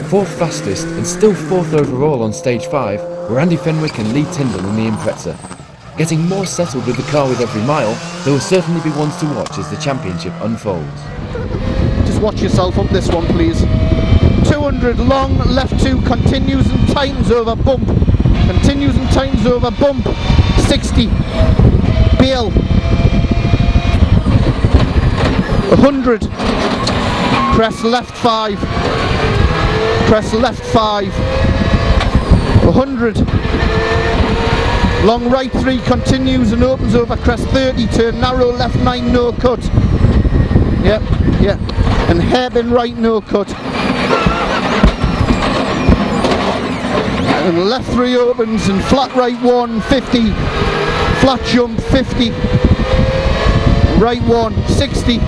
Fourth fastest and still fourth overall on stage 5 were Andy Fenwick and Lee Tyndall in the Impreza. Getting more settled with the car with every mile, there will certainly be ones to watch as the championship unfolds. Just watch yourself up this one, please. 200 long, left 2, continues and tightens over bump. Continues and tightens over bump. 60. Bill. 100. Crest left 5. Crest left 5. 100. Long right 3 continues and opens over crest 30. Turn narrow left 9, no cut. Yep. And hairpin right, no cut. And left 3 opens and flat right 1, 50. Flat jump 50. Right 1, 60.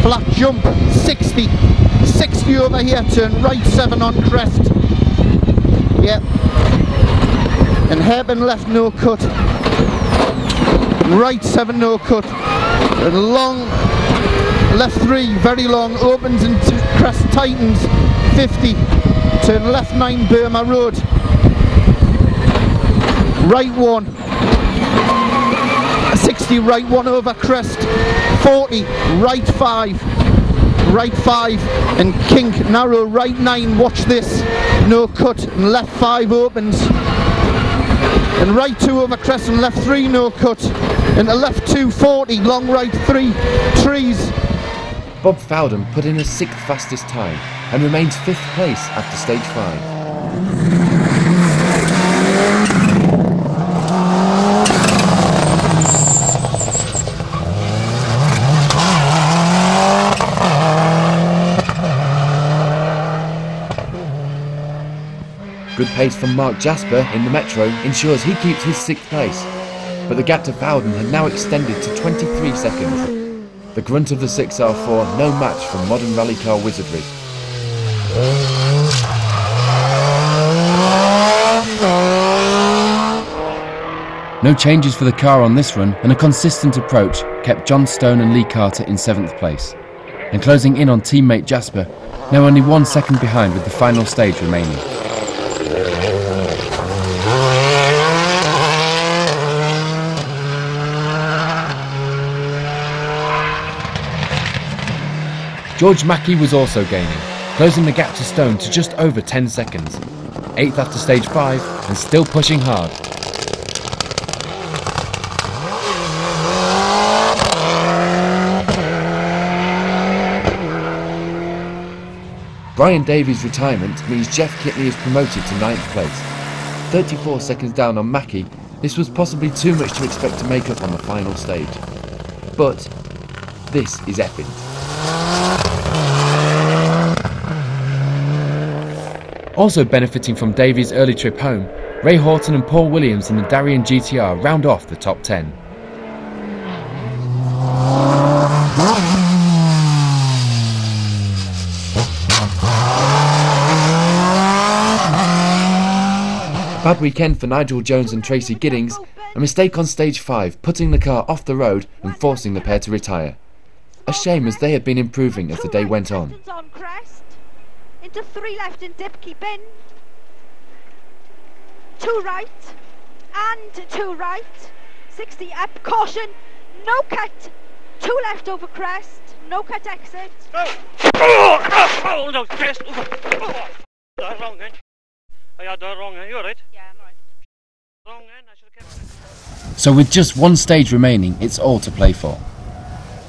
Flat jump 60. 60 over here, turn right 7 on crest. Yep. And hairpin left, no cut. And right 7, no cut. And long left 3, very long, opens and crest tightens 50. Turn left 9, Burma Road. Right 1. 60, right 1 over crest. 40, right 5. Right 5 and kink, narrow right 9, watch this. No cut, and left 5 opens. And right 2 over crest and left 3, no cut. And a left 2, 40, long right 3, trees. Bob Fowden put in a 6th fastest time and remains 5th place after stage 5. Good pace from Mark Jasper in the Metro ensures he keeps his 6th place, but the gap to Fowden had now extended to 23 seconds. The grunt of the 6R4 no match for modern rally car wizardry. No changes for the car on this run, and a consistent approach kept John Stone and Lee Carter in 7th place. And closing in on teammate Jasper, now only 1 second behind with the final stage remaining. George Mackey was also gaining, closing the gap to Stone to just over 10 seconds. 8th after stage 5 and still pushing hard. Brian Davies' retirement means Jeff Kitley is promoted to 9th place. 34 seconds down on Mackey, this was possibly too much to expect to make up on the final stage. But this is Epynt. Also benefiting from Davies' early trip home, Ray Horton and Paul Williams in the Darien GTR round off the top 10. Bad weekend for Nigel Jones and Tracy Giddings, a mistake on stage 5 putting the car off the road and forcing the pair to retire. A shame as they had been improving as the day went on. Into 3 left in dip, keep in. 2 right and 2 right. 60 up, caution, no cut. 2 left over crest, no cut exit. Oh no, crest over. Done wrong then. I had done wrong then. You alright? Yeah, I'm right. Wrong then. I should have kept it. So with just 1 stage remaining, it's all to play for.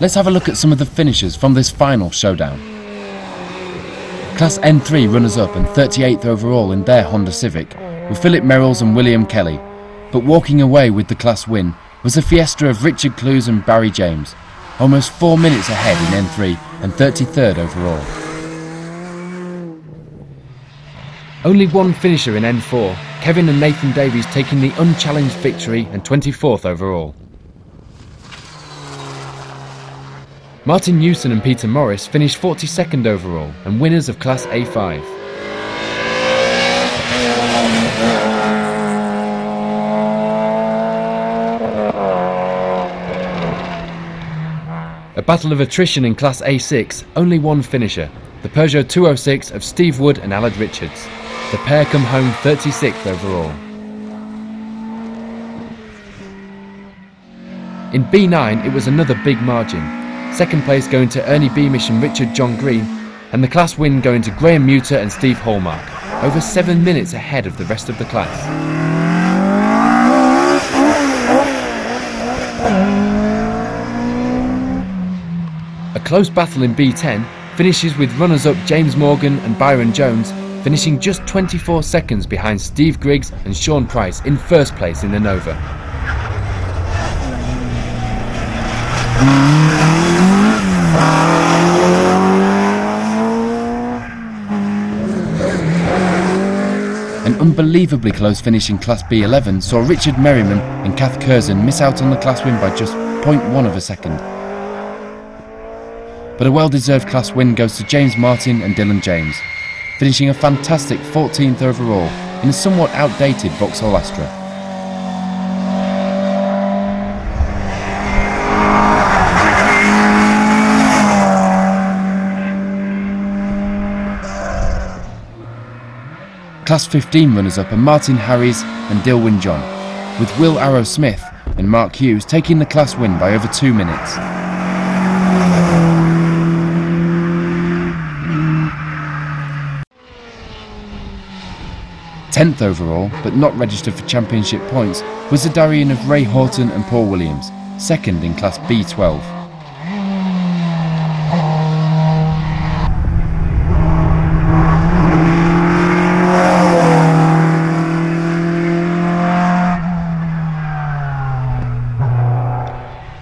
Let's have a look at some of the finishers from this final showdown. Class N3 runners-up and 38th overall in their Honda Civic were Philip Merrills and William Kelly, but walking away with the class win was a fiesta of Richard Clues and Barry James, almost 4 minutes ahead in N3 and 33rd overall. Only one finisher in N4, Kevin and Nathan Davies taking the unchallenged victory and 24th overall. Martin Newson and Peter Morris finished 42nd overall and winners of Class A5. A battle of attrition in Class A6, only one finisher, the Peugeot 206 of Steve Wood and Aled Richards. The pair come home 36th overall. In B9 it was another big margin, second place going to Ernie Beamish and Richard John Green, and the class win going to Graham Muter and Steve Hallmark, over 7 minutes ahead of the rest of the class. A close battle in B10 finishes with runners-up James Morgan and Byron Jones finishing just 24 seconds behind Steve Griggs and Sean Price in first place in the Nova. An unbelievably close finish in Class B11 saw Richard Merriman and Kath Curzon miss out on the class win by just 0.1 of a second. But a well-deserved class win goes to James Martin and Dylan James, finishing a fantastic 14th overall in a somewhat outdated Vauxhall Astra. Class 15 runners-up are Martin Harries and Dilwyn John, with Will Arrow Smith and Mark Hughes taking the class win by over 2 minutes. Tenth overall, but not registered for championship points, was the Darien of Ray Horton and Paul Williams, second in Class B12.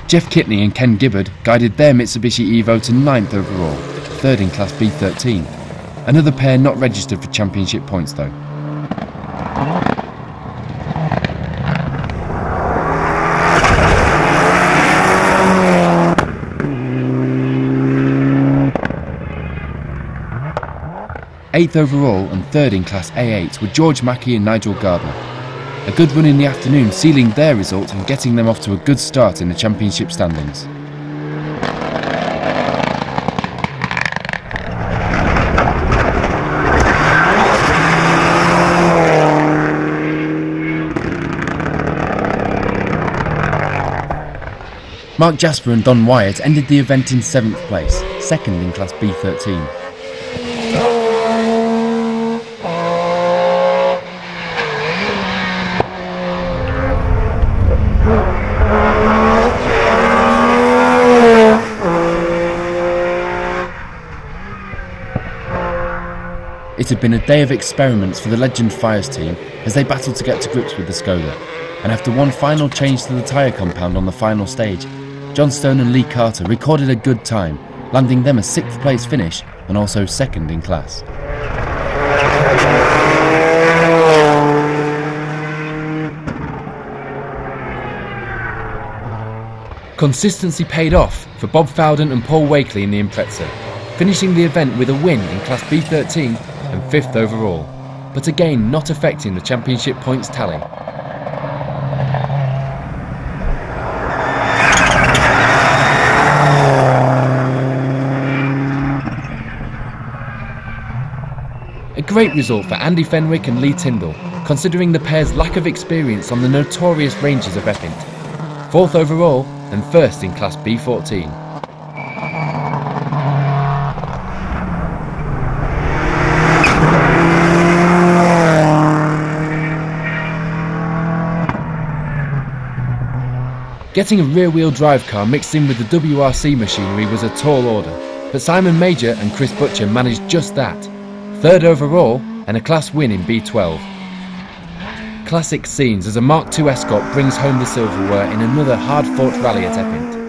Jeff Kitney and Ken Gibbard guided their Mitsubishi Evo to 9th overall, third in Class B13. Another pair not registered for championship points though. Eighth overall and third in Class A8 were George Mackey and Nigel Gardner. A good run in the afternoon sealing their result and getting them off to a good start in the championship standings. Mark Jasper and Don Wyatt ended the event in 7th place, second in Class B13. It had been a day of experiments for the Legend Fires team as they battled to get to grips with the Skoda, and after one final change to the tyre compound on the final stage, John Stone and Lee Carter recorded a good time, landing them a 6th place finish and also second in class. Consistency paid off for Bob Fowden and Paul Wakely in the Impreza, finishing the event with a win in Class B13 and 5th overall, but again not affecting the championship points tally. A great result for Andy Fenwick and Lee Tyndall, considering the pair's lack of experience on the notorious ranges of Epynt. 4th overall and 1st in Class B14. Getting a rear-wheel drive car mixed in with the WRC machinery was a tall order, but Simon Mauger and Chris Butcher managed just that. 3rd overall and a class win in B12. Classic scenes as a Mark II Escort brings home the silverware in another hard-fought rally at Epynt.